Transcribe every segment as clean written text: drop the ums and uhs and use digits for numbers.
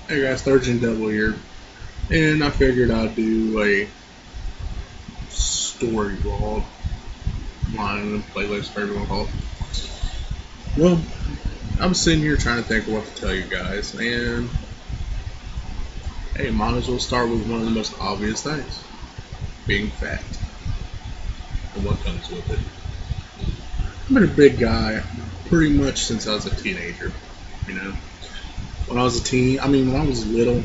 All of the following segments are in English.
Hey guys, Surgeon Devil here, and I figured I'd do a story vlog, mine playlist, whatever you want to call it. Well, I was sitting here trying to think of what to tell you guys, and hey, might as well start with one of the most obvious things: being fat and what comes with it. I've been a big guy pretty much since I was a teenager. You know, when I was a teen, when I was little,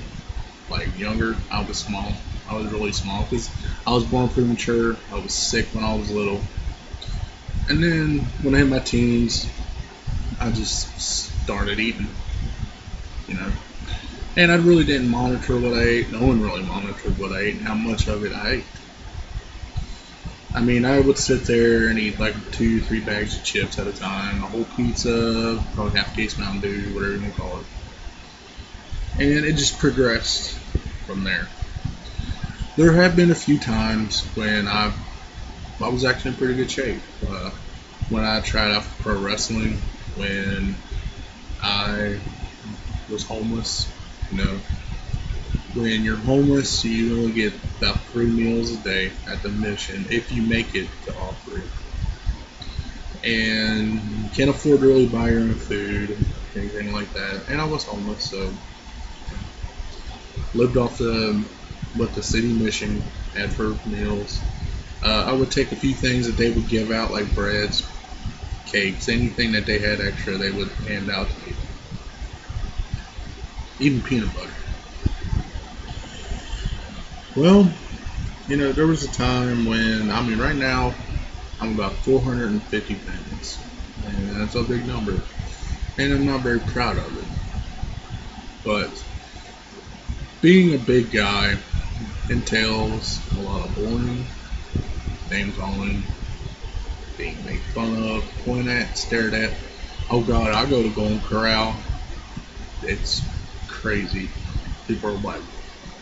like younger, I was small. I was really small because I was born premature. I was sick when I was little. And then when I hit my teens, I just started eating, you know. And I really didn't monitor what I ate. No one really monitored what I ate and how much of it I ate. I would sit there and eat like 2, 3 bags of chips at a time, a whole pizza, probably half a case of Mountain Dew, whatever you want to call it. And it just progressed from there. There have been a few times when I was actually in pretty good shape. When I tried out for pro wrestling, when I was homeless, you know, when you're homeless, you only get about 3 meals a day at the mission if you make it to all three. And you can't afford to really buy your own food, anything like that. And I was homeless, so lived off what the city mission had for meals. I would take a few things that they would give out, like breads, cakes, anything that they had extra, they would hand out to people. Even peanut butter. Well, there was a time when, right now, I'm about 450 pounds. And that's a big number. And I'm not very proud of it. But being a big guy entails a lot of bullying, name calling, being made fun of, pointed at, stared at. Oh God, I go to Golden Corral. It's crazy. People are like,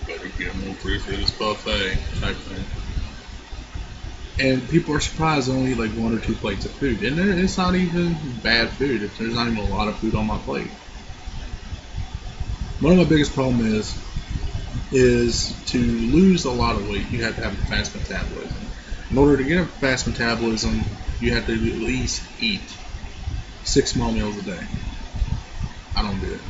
better get more free for this buffet type thing. And people are surprised I only eat like 1 or 2 plates of food. And it's not even bad food. There's not even a lot of food on my plate. One of my biggest problems is to lose a lot of weight, you have to have a fast metabolism. In order to get a fast metabolism, you have to at least eat 6 small meals a day. I don't do it.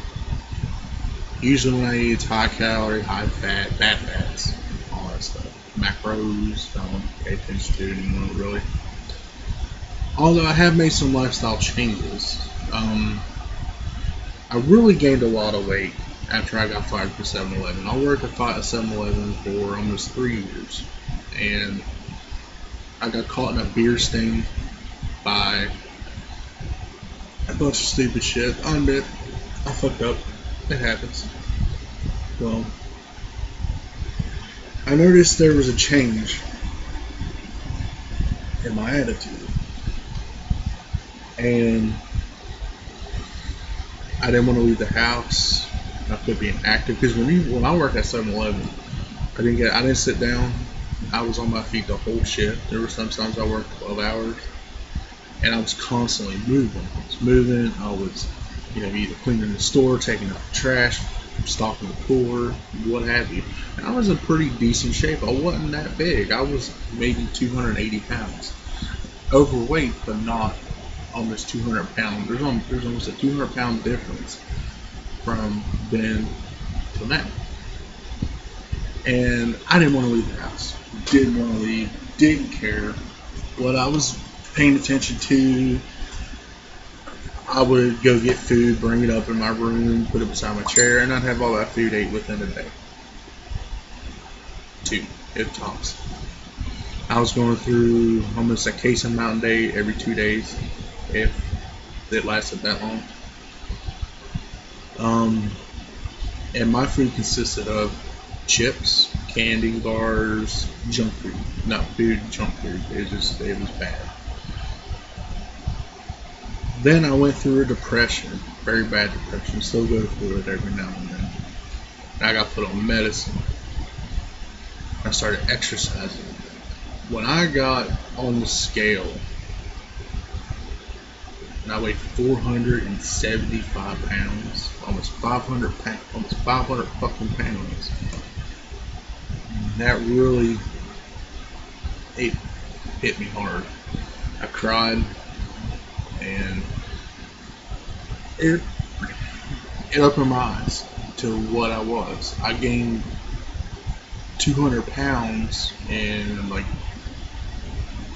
Usually when I eat, it's high calorie, high fat, bad fats, all that stuff. Macros, I don't pay attention to anymore, really. Although I have made some lifestyle changes. I really gained a lot of weight after I got fired from 7-Eleven. I worked at 7-Eleven for almost 3 years. And I got caught in a beer sting by a bunch of stupid shit. I admit, I fucked up. It happens. Well, I noticed there was a change in my attitude. And I didn't want to leave the house. I quit being active because when I worked at 7-Eleven, I didn't sit down. I was on my feet the whole shift. There were sometimes I worked 12 hours, and I was constantly moving. I was either cleaning the store, taking out the trash, stocking the cooler, what have you. And I was in pretty decent shape. I wasn't that big. I was maybe 280 pounds. Overweight, but not almost 200 pounds. There's almost a 200-pound difference from then to now. And I didn't want to leave the house. Didn't want to leave. Didn't care what I was paying attention to. I would go get food, bring it up in my room, put it beside my chair, and I'd have all that food ate within a day. 2, if tops. I was going through almost a case of Mountain Dew every 2 days, if it lasted that long. And my food consisted of chips, candy bars, junk food. Not food, junk food. It was bad. Then I went through a depression, very bad depression. Still go through it every now and then. And I got put on medicine. I started exercising. When I got on the scale, and I weighed 475 pounds, almost 500 pounds, almost 500 fucking pounds. And that really, it hit me hard. I cried, and it opened my eyes to what I was. I gained 200 pounds in like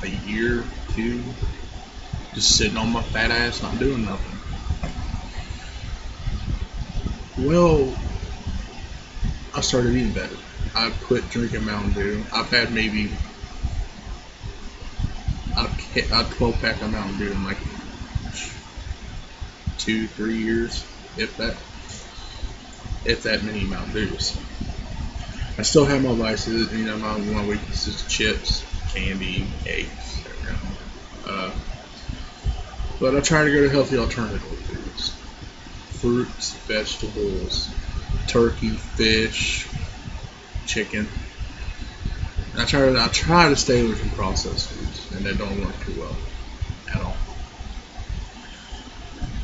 a year, two, just sitting on my fat ass, not doing nothing. Well, I started eating better. I quit drinking Mountain Dew. I've had maybe a 12 pack of Mountain Dew in like 2-3 years, if that many Mountain Dews. I still have my vices, my weaknesses: chips, candy, eggs, but I try to go to healthy alternative foods: fruits, vegetables, turkey, fish, chicken. I try to stay away from processed foods, and that don't work too well at all.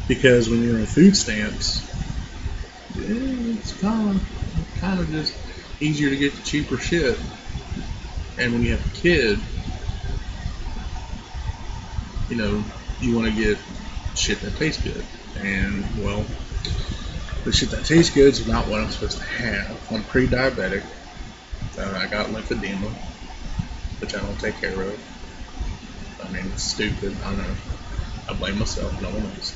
Because when you're on food stamps, it's kind of just easier to get the cheaper shit. And when you have a kid, you want to get shit that tastes good. And well, the shit that tastes good is not what I'm supposed to have. I'm pre-diabetic. I got lymphedema, which I don't take care of. I mean, it's stupid. I know. I blame myself. No one else.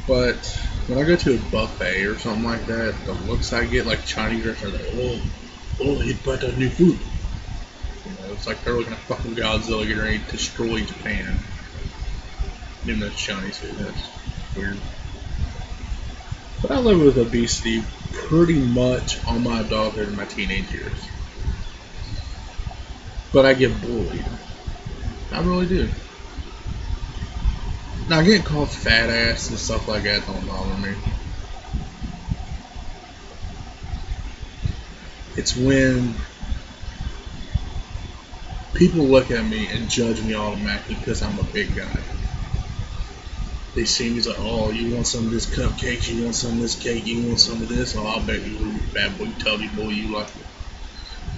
But when I go to a buffet or something like that, the looks I get, like Chinese restaurants, are like, oh, he brought out new food. It's like they're looking at fucking Godzilla getting ready to destroy Japan. Even though it's Chinese food, that's weird. But I live with obesity pretty much all my adulthood and my teenage years. But I get bullied. I really do. Now, getting called fat ass and stuff like that don't bother me. It's when people look at me and judge me automatically because I'm a big guy. They see me as like, oh, you want some of this cupcakes, you want some of this cake, you want some of this, oh, I'll bet you bad boy, tubby boy, you like it.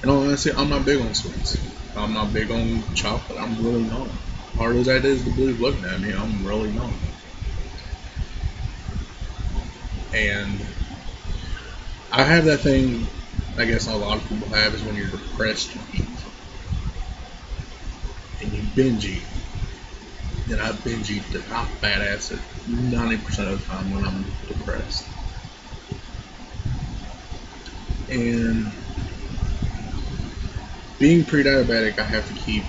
And honestly, I'm not big on sweets. I'm not big on chocolate. I'm really not. Hard as that is to believe looking at me, I'm really not. And I have that thing, I guess a lot of people have, is when you're depressed, you eat. And you binge eat. And I binge eat the top fat ass at 90% of the time when I'm depressed. And being pre-diabetic, I have to keep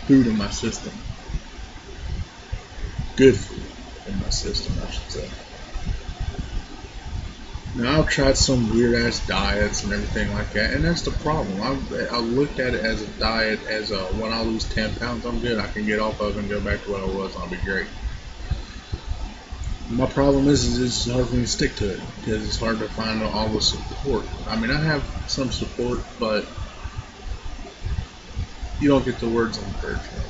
food in my system. Good food in my system, I should say. Now, I've tried some weird ass diets and everything like that, and that's the problem. I looked at it as a diet, as a when I lose 10 pounds, I'm good. I can get off of it and go back to what I was, and I'll be great. My problem is it's hard for me to stick to it because it's hard to find all the support. I mean, I have some support, but you don't get the words of encouragement.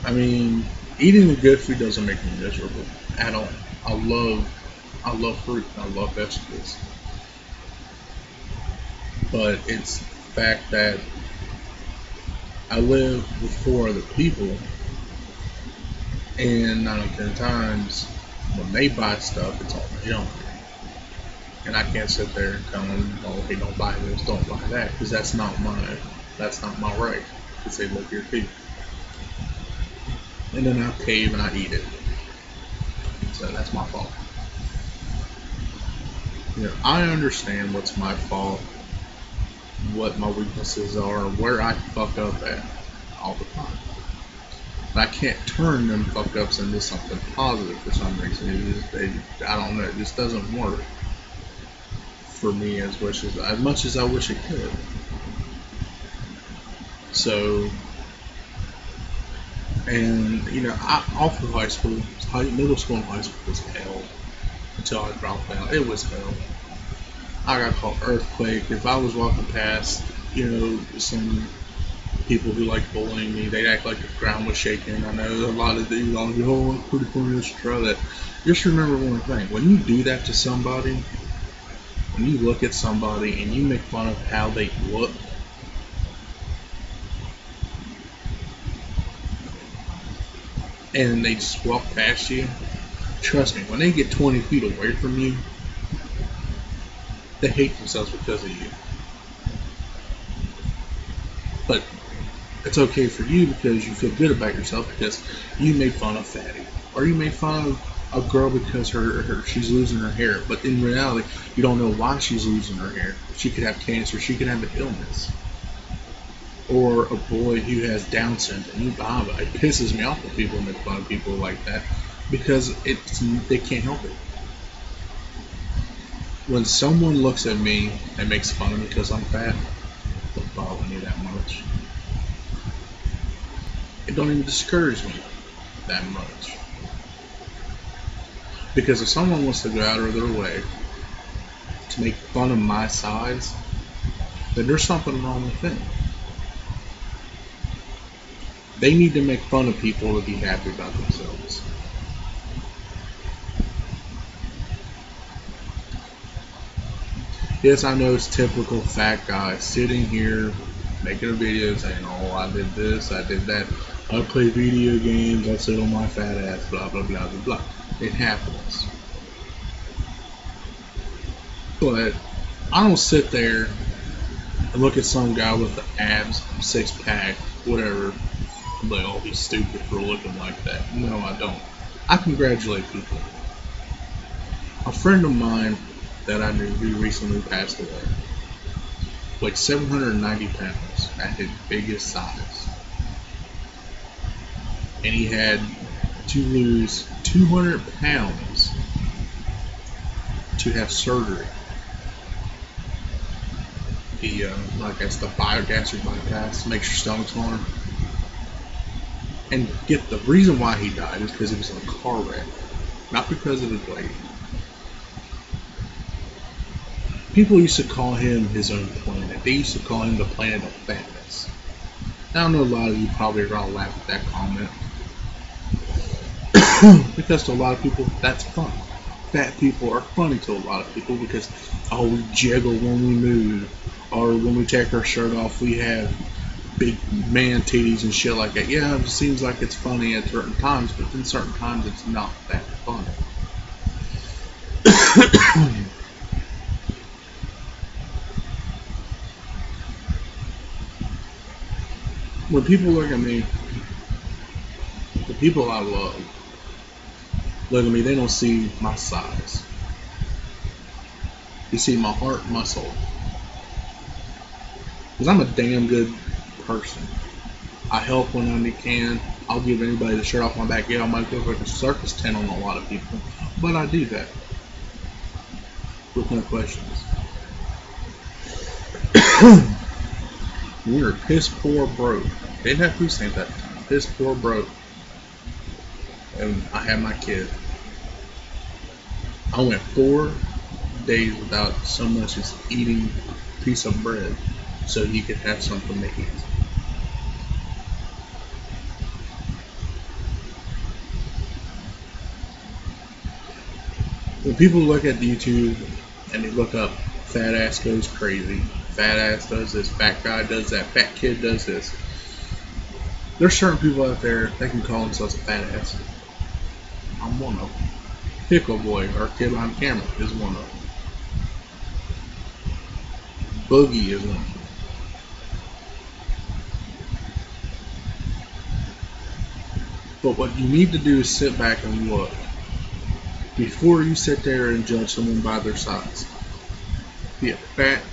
I mean, eating the good food doesn't make me miserable at all. I love fruit. I love vegetables. But it's the fact that I live with 4 other people, and 9 out of 10 times when they buy stuff, it's all junk. And I can't sit there and tell them, oh, hey, don't buy this, don't buy that, because that's not my right to say, look here too. And then I cave and I eat it. So that's my fault. I understand what's my fault, what my weaknesses are, where I fuck up at all the time. But I can't turn them fuck ups into something positive for some reason. I don't know, it just doesn't work for me as much as I wish it could. So, and all through high school, middle school and high school was hell until I dropped out. It was hell. I got called earthquake. If I was walking past, some people who like bullying me, they act like the ground was shaking. I know a lot of these, oh, it's pretty funny, let's try that. Just remember one thing: when you do that to somebody, when you look at somebody and you make fun of how they look, and they just walk past you, trust me, when they get 20 feet away from you, they hate themselves because of you. But it's okay for you because you feel good about yourself because you made fun of Fatty. Or you made fun of a girl because she's losing her hair. But in reality, you don't know why she's losing her hair. She could have cancer. She could have an illness. Or a boy who has Down syndrome. It pisses me off when people make fun of people like that because they can't help it. When someone looks at me and makes fun of me because I'm fat, it don't bother me that much. It don't even discourage me that much. Because if someone wants to go out of their way to make fun of my size, then there's something wrong with them. They need to make fun of people to be happy about themselves. Yes, I know it's typical fat guy sitting here making a video saying, oh, I did this, I did that, I play video games, I sit on my fat ass, blah, blah, blah, blah, blah. It happens. But I don't sit there and look at some guy with the abs, six pack, whatever, like, oh, he's stupid for looking like that. No, I don't. I congratulate people. A friend of mine that I knew who recently passed away weighed 790 pounds at his biggest size. And he had to lose 200 pounds to have surgery. I guess the biogastric bypass makes your stomach smaller. And get the reason why he died is because he was in a car wreck, not because of his weight. People used to call him his own planet. They used to call him the planet of fatness. Now, I know a lot of you probably are going to laugh at that comment. Because to a lot of people, that's fun. Fat people are funny to a lot of people because, oh, we jiggle when we move. Or when we take our shirt off, we have big man titties and shit like that. Yeah, it seems like it's funny at certain times, but then certain times it's not that funny. When people look at me, the people I love look at me, they don't see my size. You see my heart, my soul. Because I'm a damn good person. I help when I can. I'll give anybody the shirt off my back. Yeah, I might go like a circus tent on a lot of people. But I do that. With no questions. We were piss poor broke. Didn't have food stamps that time. Piss poor broke. And I had my kid. I went 4 days without so much as eating a piece of bread so he could have something to eat. When people look at YouTube and they look up fat ass goes crazy, fat ass does this, fat guy does that, fat kid does this, there's certain people out there that can call themselves a fat ass. I'm one of them. Pickle Boy, our kid behind camera, is one of them. Boogie is one of them. But what you need to do is sit back and look before you sit there and judge someone by their size. Be it fat,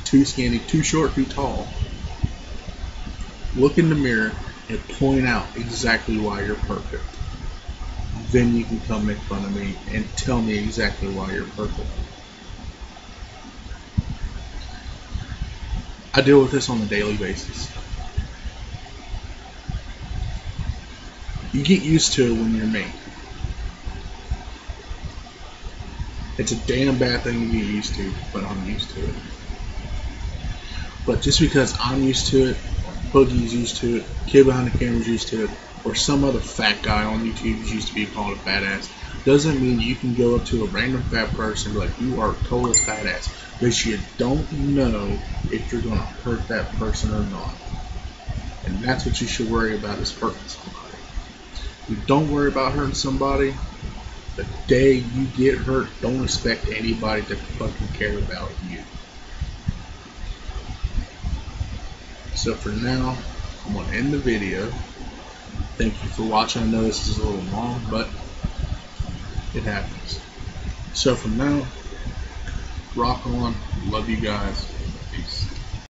too skinny, too short, too tall. Look in the mirror and point out exactly why you're perfect. Then you can come make fun of me and tell me exactly why you're perfect. I deal with this on a daily basis. You get used to it when you're me. It's a damn bad thing to get used to, but I'm used to it. But just because I'm used to it, Boogie's used to it, Kid Behind the Camera's used to it, or some other fat guy on YouTube who's used to be called a badass, doesn't mean you can go up to a random fat person and be like, you are a total badass, because you don't know if you're going to hurt that person or not. And that's what you should worry about, is hurting somebody. You don't worry about hurting somebody. The day you get hurt, don't expect anybody to fucking care about you. So for now, I'm going to end the video. Thank you for watching. I know this is a little long, but it happens. So from now, rock on. Love you guys.